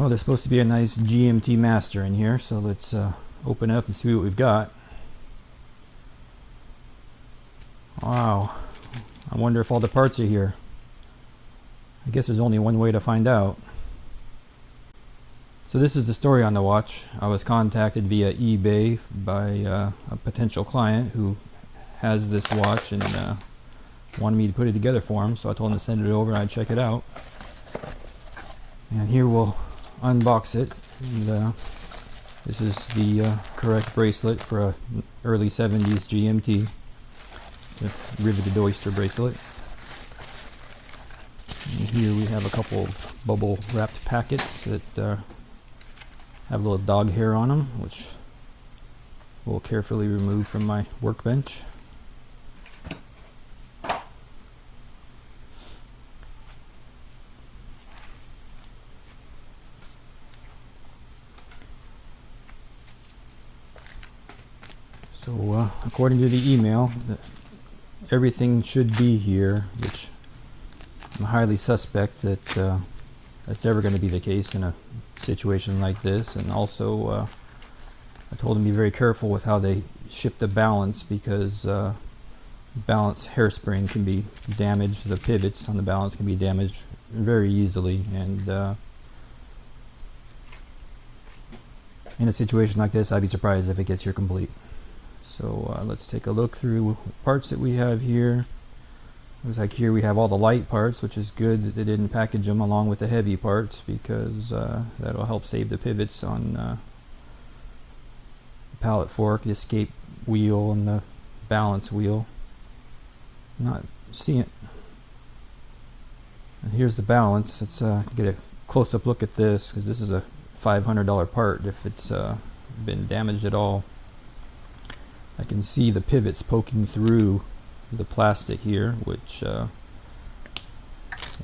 Well, there's supposed to be a nice GMT-MASTER in here, so let's open it up and see what we've got. Wow, I wonder if all the parts are here. I guess there's only one way to find out. So this is the story on the watch. I was contacted via eBay by a potential client who has this watch and wanted me to put it together for him, so I told him to send it over and I'd check it out. And here we'll unbox it. And, this is the correct bracelet for a early 70s GMT, the riveted oyster bracelet. And here we have a couple bubble wrapped packets that have a little dog hair on them, which we'll carefully remove from my workbench. So according to the email, everything should be here, which I'm highly suspect that that's ever going to be the case in a situation like this. And also I told them to be very careful with how they ship the balance, because balance hairspring can be damaged. The pivots on the balance can be damaged very easily, and in a situation like this I'd be surprised if it gets here complete. So let's take a look through parts that we have here. Looks like here we have all the light parts, which is good that they didn't package them along with the heavy parts, because that'll help save the pivots on the pallet fork, the escape wheel, and the balance wheel. Not seeing it. And here's the balance. Let's get a close-up look at this, because this is a $500 part if it's been damaged at all. I can see the pivots poking through the plastic here, which I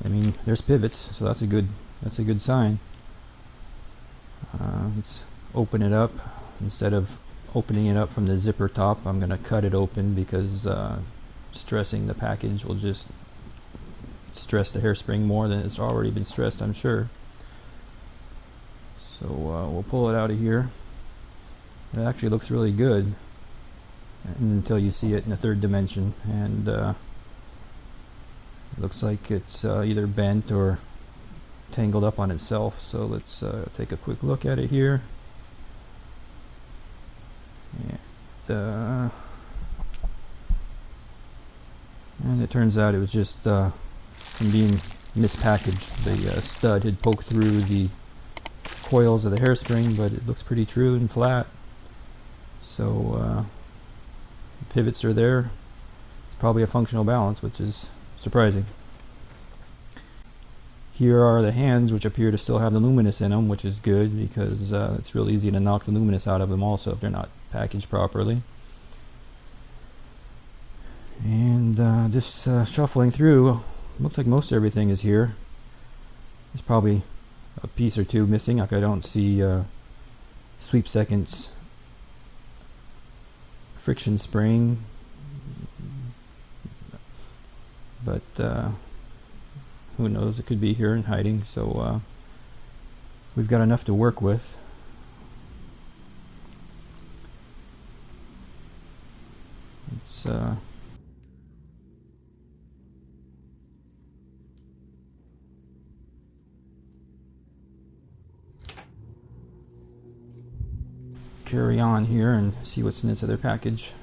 mean, there's pivots, so that's a good sign. Let's open it up. Instead of opening it up from the zipper top, I'm going to cut it open, because stressing the package will just stress the hairspring more than it's already been stressed, I'm sure. So we'll pull it out of here. It actually looks really good until you see it in the third dimension, and it looks like it's either bent or tangled up on itself. So let's take a quick look at it here. And it turns out it was just from being mispackaged. The stud had poked through the coils of the hairspring, but it looks pretty true and flat. So pivots are there. It's probably a functional balance, which is surprising. Here are the hands, which appear to still have the luminous in them, which is good, because it's real easy to knock the luminous out of them also if they're not packaged properly. And just shuffling through, looks like most everything is here. There's probably a piece or two missing. Like I don't see sweep seconds friction spring, but who knows, it could be here and hiding. So we've got enough to work with. It's carry on here and see what's in this other package.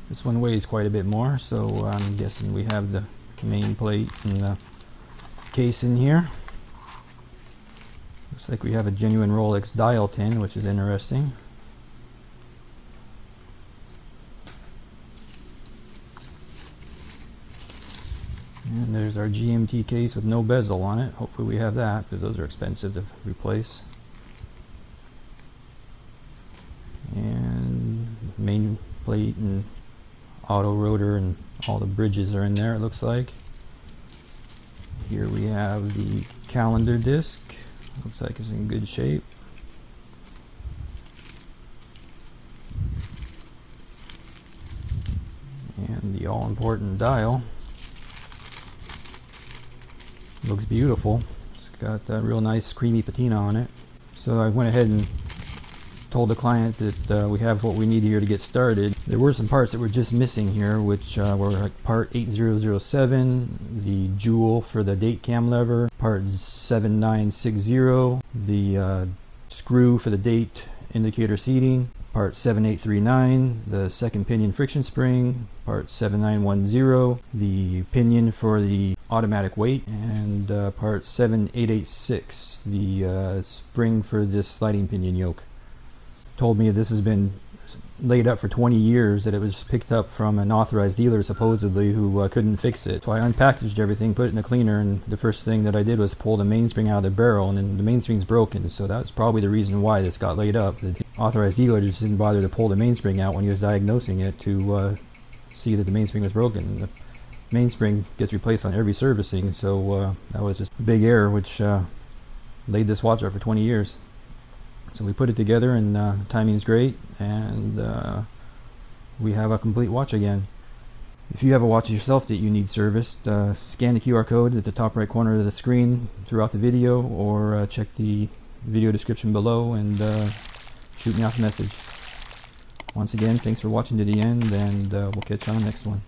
This one weighs quite a bit more, so I'm guessing we have the main plate and the case in here. Looks like we have a genuine Rolex dial tin, which is interesting. And there's our GMT case with no bezel on it. Hopefully we have that, because those are expensive to replace. And main plate and auto rotor and all the bridges are in there, it looks like. Here we have the calendar disc. Looks like it's in good shape. And the all-important dial looks beautiful. It's got that real nice creamy patina on it. So I went ahead and told the client that we have what we need here to get started. There were some parts that were just missing here, which were like part 8007, the jewel for the date cam lever, part 7960, the screw for the date indicator seating, part 7839, the second pinion friction spring, part 7910, the pinion for the automatic weight, and part 7886, the spring for this sliding pinion yoke. Told me this has been laid up for 20 years, that it was picked up from an authorized dealer supposedly who couldn't fix it. So I unpackaged everything, put it in the cleaner, and the first thing that I did was pull the mainspring out of the barrel, and then the mainspring's broken, so that's probably the reason why this got laid up. The authorized dealer just didn't bother to pull the mainspring out when he was diagnosing it to see that the mainspring was broken. The mainspring gets replaced on every servicing, so that was just a big error which laid this watch up for 20 years. So we put it together, and timing is great, and we have a complete watch again. If you have a watch yourself that you need serviced, scan the QR code at the top right corner of the screen throughout the video, or check the video description below and shoot me off a message. Once again, thanks for watching to the end, and we'll catch you on the next one.